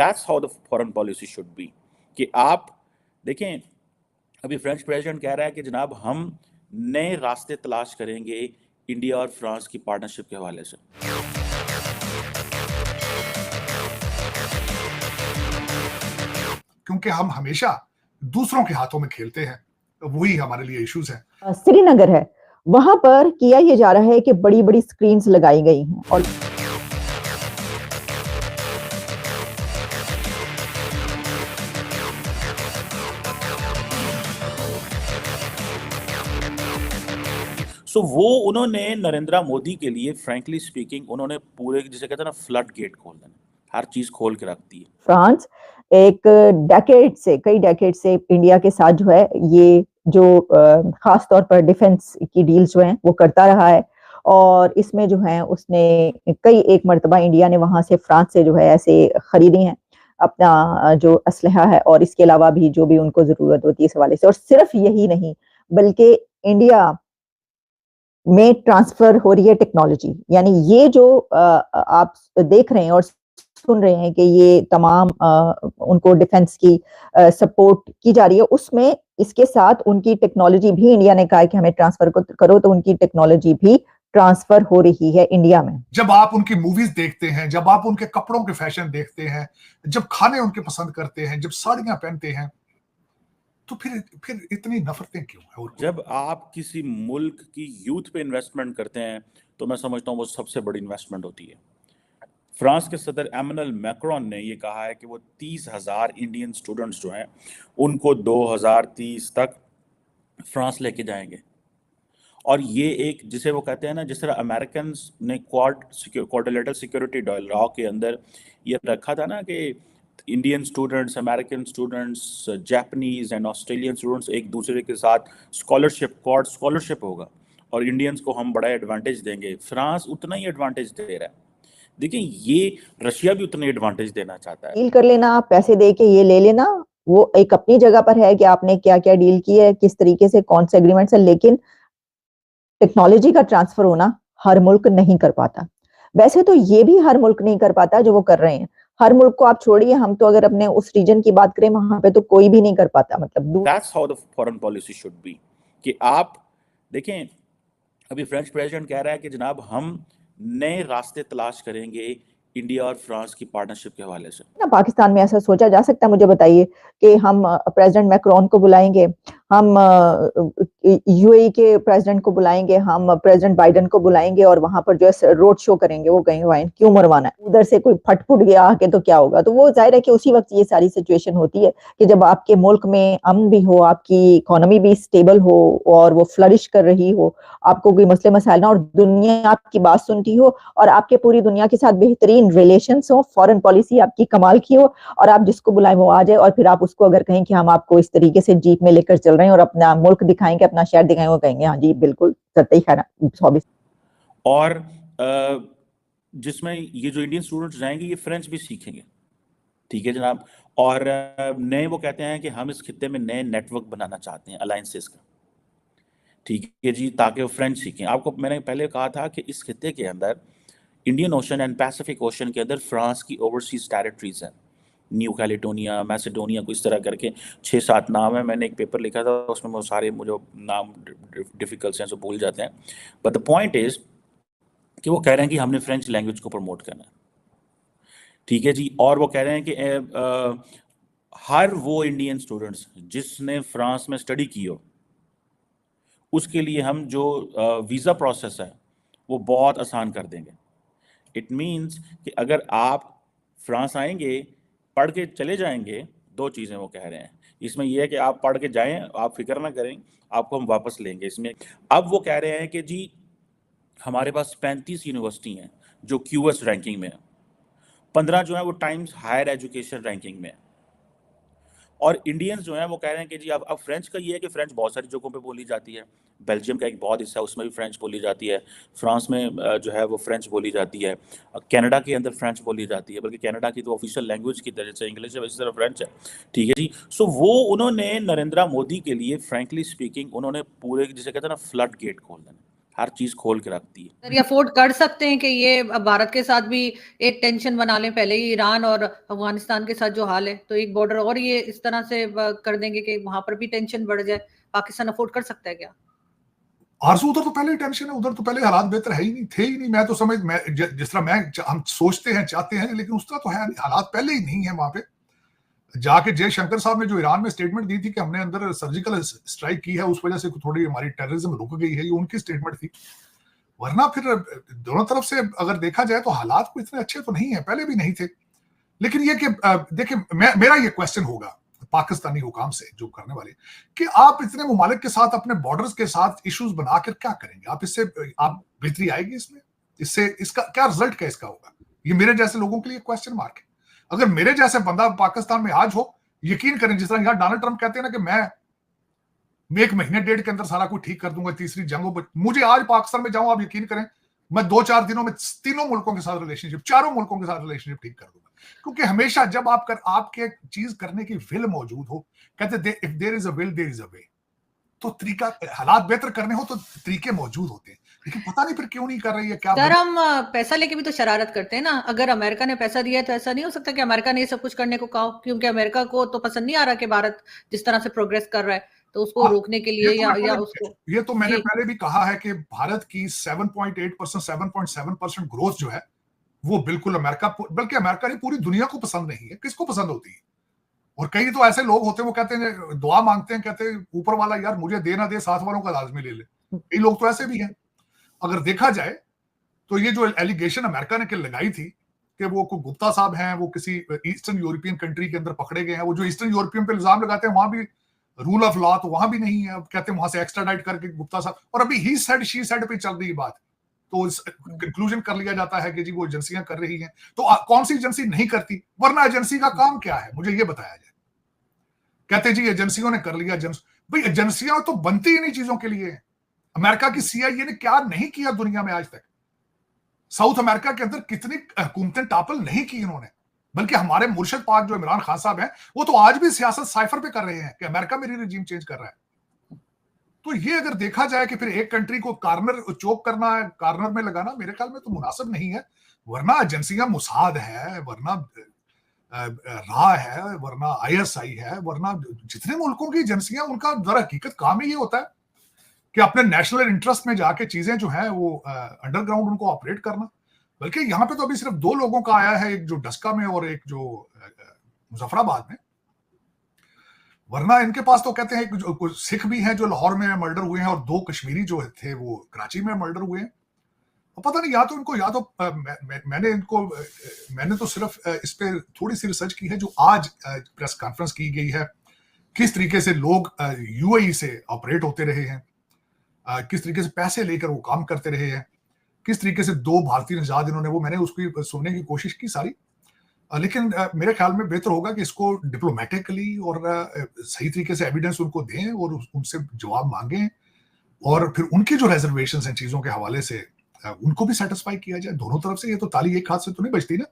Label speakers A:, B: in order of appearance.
A: That's how the foreign policy should be. कि आप देखें, अभी फ्रेंच प्रेसिडेंट कह रहा है कि जनाब हम नए रास्ते तलाश करेंगे इंडिया और फ्रांस की पार्टनरशिप के हवाले से।
B: क्योंकि हम हमेशा दूसरों के हाथों में खेलते हैं, वही हमारे लिए इश्यूज हैं।
C: श्रीनगर है, वहां पर किया ये जा रहा है कि बड़ी बड़ी स्क्रीन्स लगाई गई हैं और
A: वो उन्होंने नरेंद्र मोदी के लिए फ्रैंकली स्पीकिंग उन्होंने पूरे जिसे कहते हैं ना फ्लड गेट खोल देना, हर चीज खोल के रखती है।
C: फ्रांस एक कई डेकेड से इंडिया के साथ जो है ये जो खास तौर पर डिफेंस की डील्स जो हैं वो करता रहा है और इसमें जो है उसने कई एक मर्तबा इंडिया ने वहां से फ्रांस से जो है ऐसे खरीदी हैं अपना जो असलहा है और इसके अलावा भी जो भी उनको जरूरत होती है इस हवाले से। और सिर्फ यही नहीं बल्कि इंडिया में ट्रांसफर हो रही है टेक्नोलॉजी, यानी ये जो आप देख रहे हैं और सुन रहे हैं कि ये तमाम उनको डिफेंस की सपोर्ट की जा रही है, उसमें इसके साथ उनकी टेक्नोलॉजी भी इंडिया ने कहा है कि हमें ट्रांसफर करो, तो उनकी टेक्नोलॉजी भी ट्रांसफर हो रही है इंडिया में।
B: जब आप उनकी मूवीज देखते हैं, जब आप उनके कपड़ों के फैशन देखते हैं, जब खाने उनके पसंद करते हैं, जब साड़ियां पहनते हैं, तो फिर इतनी नफरतें क्यों है? और
A: जब आप किसी मुल्क की यूथ पे इन्वेस्टमेंट करते हैं तो मैं समझता हूँ वो सबसे बड़ी इन्वेस्टमेंट होती है। फ्रांस के सदर एमैनुअल मैक्रोन ने ये कहा है कि वो 30,000 इंडियन स्टूडेंट्स जो हैं उनको 2030 तक फ्रांस लेके जाएंगे। और ये एक जिसे वो कहते हैं ना, जिस तरह अमेरिकन ने क्वाड्रिलेटरल सिक्योरिटी डायलॉग के अंदर ये रखा था ना कि Indian students, American students, Japanese and Australian students एक दूसरे के साथ क्वाड स्कॉलरशिप होगा और इंडियंस को हम बड़ा एडवांटेज देंगे। फ्रांस उतना ही एडवांटेज दे रहा है। देखिए ये रशिया भी उतना एडवांटेज देना चाहता है।
C: डील कर लेना, पैसे दे के ये ले लेना, वो एक अपनी जगह पर है कि आपने क्या क्या डील की है, किस तरीके से, कौन से एग्रीमेंट है, लेकिन टेक्नोलॉजी का ट्रांसफर होना हर मुल्क नहीं कर पाता। वैसे तो ये भी हर मुल्क नहीं कर पाता जो वो कर रहे हैं। हर मुल्क को आप छोड़िए, हम तो अगर अपने उस रीजन की बात करें वहां पे तो कोई भी नहीं कर पाता। मतलब
A: that's how the foreign policy should be. कि आप देखें, अभी फ्रेंच प्रेसिडेंट कह रहा है कि जनाब हम नए रास्ते तलाश करेंगे इंडिया और फ्रांस की पार्टनरशिप के हवाले से।
C: ना पाकिस्तान में ऐसा सोचा जा सकता है? मुझे बताइए कि हम प्रेसिडेंट मैक्रोन को बुलाएंगे, हम यूएई के प्रेसिडेंट को बुलाएंगे, हम प्रेसिडेंट बाइडेन को बुलाएंगे और वहां पर जो है रोड शो करेंगे। वो कहेंगे वाइन क्यों मरवाना है, उधर से कोई फटफुट गया आके तो क्या होगा। तो वो जाहिर है कि उसी वक्त ये सारी सिचुएशन होती है कि जब आपके मुल्क में अमन भी हो, आपकी इकोनॉमी भी स्टेबल हो और वो फ्लरिश कर रही हो, आपको कोई मसले मसाइल ना और दुनिया आपकी बात सुनती हो और आपके पूरी दुनिया के साथ बेहतरीन रिलेशंस हो, फॉरेन पॉलिसी आपकी कमाल की हो और आप जिसको बुलाएं वो आ जाए और फिर आप उसको अगर कहें कि हम आपको इस तरीके से जीप में लेकर चल रहे हैं और अपना मुल्क दिखाएंगे, अपना शहर दिखाएंगे, वो कहेंगे हाँ जी बिल्कुल सत्य ही खाना।
A: और जिसमें ये जो इंडियन स्टूडेंट्स जाएंगे ये फ्रेंच भी सीखेंगे, ठीक है जनाब। और नए वो कहते हैं कि हम इस खित्ते में नए नेटवर्क बनाना चाहते हैं अलायंसेस का, ठीक है जी, ताकि वो फ्रेंच सीखें। आपको मैंने पहले कहा था कि इस खित्ते के अंदर Indian ocean and Pacific ocean के अंदर फ्रांस की ओवरसीज टेरिटरीज हैं, न्यू कैलिडोनिया, मैसेडोनिया को इस तरह करके 6-7 नाम है। मैंने एक पेपर लिखा था उसमें वो सारे मुझे नाम डिफिकल्ट हैं, जो भूल जाते हैं। बट द पॉइंट इज कि वो कह रहे हैं कि हमने फ्रेंच लैंग्वेज को प्रमोट करना है, ठीक है जी। और वो कह रहे हैं कि हर वो इंडियन स्टूडेंट्स जिसने फ्रांस में स्टडी की हो उसके लिए हम जो वीज़ा प्रोसेस है वो बहुत आसान कर देंगे। इट मीन्स कि अगर आप फ्रांस आएंगे, पढ़ के चले जाएंगे, दो चीज़ें वो कह रहे हैं इसमें। यह है कि आप पढ़ के जाएं, आप फिक्र ना करें, आपको हम वापस लेंगे इसमें। अब वो कह रहे हैं कि जी हमारे पास 35 यूनिवर्सिटी हैं जो क्यूएस रैंकिंग में है, 15 जो है वो टाइम्स हायर एजुकेशन रैंकिंग में है। और इंडियंस जो हैं वो कह रहे हैं कि जी अब फ्रेंच का ये है कि फ्रेंच बहुत सारी जगहों पे बोली जाती है। बेल्जियम का एक बहुत हिस्सा है उसमें भी फ्रेंच बोली जाती है, फ्रांस में जो है वो फ्रेंच बोली जाती है, कनाडा के अंदर फ्रेंच बोली जाती है, बल्कि कनाडा की तो ऑफिशियल लैंग्वेज की तरह से इंग्लिश है, वैसी तरह फ्रेंच है, ठीक है जी। वो उन्होंने नरेंद्र मोदी के लिए फ्रेंकली स्पीकिंग उन्होंने पूरे जिसे कहते हैं ना फ्लड गेट खोल देना, हर चीज खोल के रखती है।
D: सर, ये अफोर्ड कर सकते हैं कि ये भारत के साथ भी एक टेंशन बना लें, पहले ही ईरान और अफगानिस्तान के साथ जो हाल है, तो एक बॉर्डर और ये इस तरह से कर देंगे कि वहां पर भी टेंशन बढ़ जाए? पाकिस्तान अफोर्ड कर सकता है क्या?
B: आरजू, उधर तो पहले ही टेंशन है, उधर तो पहले हालात बेहतर है ही नहीं, थे ही नहीं। मैं तो जिस तरह हम सोचते हैं, चाहते हैं, लेकिन उस तरह तो है नहीं, हालात पहले ही नहीं है वहां पे। जाके जयशंकर साहब ने जो ईरान में स्टेटमेंट दी थी कि हमने अंदर सर्जिकल स्ट्राइक की है, उस वजह से थोड़ी हमारी टेररिज्म रुक गई है, ये उनकी स्टेटमेंट थी। वरना फिर दोनों तरफ से अगर देखा जाए तो हालात को इतने अच्छे तो नहीं है, पहले भी नहीं थे। लेकिन ये कि देखिए, मेरा ये क्वेश्चन होगा पाकिस्तानी हुकाम से जो करने वाले, कि आप इतने मुमालिक के साथ अपने बॉर्डर्स के साथ इश्यूज बनाकर क्या करेंगे? आप इससे आप बेहतरी आएगी इसमें? इससे इसका क्या रिजल्ट क्या इसका होगा? ये मेरे जैसे लोगों के लिए क्वेश्चन मार्क है। अगर मेरे जैसे बंदा पाकिस्तान में आज हो, यकीन करें, जिस तरह यहाँ डोनाल्ड ट्रंप कहते हैं ना कि मैं 1 महीने डेढ़ के अंदर सारा कुछ ठीक कर दूंगा, तीसरी जंग हो, मुझे आज पाकिस्तान में जाऊं, आप यकीन करें, मैं 2-4 दिनों में तीनों मुल्कों के साथ रिलेशनशिप, चारों मुल्कों के साथ रिलेशनशिप ठीक कर दूंगा। क्योंकि हमेशा जब आपके चीज करने की विल मौजूद हो, कहते if there is a will there is a way, तो तरीका, हालात बेहतर करने हो तो तरीके मौजूद होते हैं, लेकिन पता नहीं फिर क्यों नहीं कर रही है। क्या
D: सर, हम पैसा लेके भी तो शरारत करते हैं ना। अगर अमेरिका ने पैसा दिया है तो ऐसा नहीं हो सकता कि अमेरिका ने ये सब कुछ करने को कहा, क्योंकि अमेरिका को तो पसंद नहीं आ रहा कि भारत जिस तरह से प्रोग्रेस कर रहा है, तो उसको रोकने के लिए या उसको,
B: ये तो मैंने पहले भी कहा है कि भारत की 7.8%, 7.7% ग्रोथ जो है, वो बिल्कुल अमेरिका, बल्कि अमेरिका नहीं, पूरी दुनिया को पसंद नहीं है। किसको पसंद होती है? और कई तो ऐसे लोग होते हैं, वो कहते हैं, दुआ मांगते हैं, कहते हैं ऊपर वाला यार मुझे दे ना दे, साथ वालों का लाजमी ले ले। कई लोग तो ऐसे भी हैं। अगर देखा जाए तो ये जो एलिगेशन अमेरिका ने लगाई थी कि वो कोई गुप्ता साहब हैं, वो किसी ईस्टर्न यूरोपियन कंट्री के अंदर पकड़े गए हैं, वो जो ईस्टर्न यूरोपियन पे इल्जाम लगाते हैं, वहां भी रूल ऑफ लॉ तो वहां भी नहीं है। अब कहते हैं वहां से एक्स्ट्राडाइट करके गुप्ता साहब, और अभी ही सेड शी सेड पे चल रही बात, तो कंक्लूजन कर लिया जाता है कि जी वो एजेंसियां कर रही हैं। तो कौन सी एजेंसी नहीं करती? वरना एजेंसी का काम क्या है, मुझे ये बताया जाए। कहते जी एजेंसियों ने कर लिया। भाई एजेंसियां तो बनती ही नहीं चीजों के लिए। अमेरिका की सीआईए ने क्या नहीं किया दुनिया में आज तक? साउथ अमेरिका के अंदर कितनी हुकूमतें टापल नहीं की इन्होंने। बल्कि हमारे मुर्शद पाक जो इमरान खान साहब हैं, वो तो आज भी सियासत साइफर पे कर रहे हैं कि अमेरिका मेरी रिजीम चेंज कर रहा है। तो ये अगर देखा जाए कि फिर एक कंट्री को कॉर्नर चोक करना है, कॉर्नर में लगाना, मेरे ख्याल में तो मुनासिब नहीं है। वरना एजेंसियां मुसाद है, वरना रा है, वरना आईएसआई है, वरना जितने मुल्कों की एजेंसियां, उनका दर हकीकत काम ही ये होता है कि अपने नेशनल इंटरेस्ट में जाके चीजें जो है वो अंडरग्राउंड उनको ऑपरेट करना। बल्कि यहाँ पे तो अभी सिर्फ 2 लोगों का आया है, एक जो डस्का में और एक जो मुजफ्फराबाद में। वरना इनके पास तो कहते हैं कुछ सिख भी हैं जो लाहौर में मर्डर हुए हैं, और 2 कश्मीरी जो थे वो कराची में मर्डर हुए हैं। पता नहीं, या तो मैंने तो सिर्फ इस पे थोड़ी सी रिसर्च की है जो आज प्रेस कॉन्फ्रेंस की गई है, किस तरीके से लोग यूएई से ऑपरेट होते रहे हैं, किस तरीके से पैसे लेकर वो काम करते रहे हैं, किस तरीके से 2 भारतीय निजात इन्होंने, वो मैंने उसकी सुनने की कोशिश की सारी। लेकिन मेरे ख्याल में बेहतर होगा कि इसको डिप्लोमेटिकली और सही तरीके से एविडेंस उनको दें और उनसे जवाब मांगें, और फिर उनकी जो रिजर्वेशंस हैं चीजों के हवाले से उनको भी सेटिस्फाई किया जाए दोनों तरफ से। ये तो ताली एक हाथ से तो नहीं बजती ना।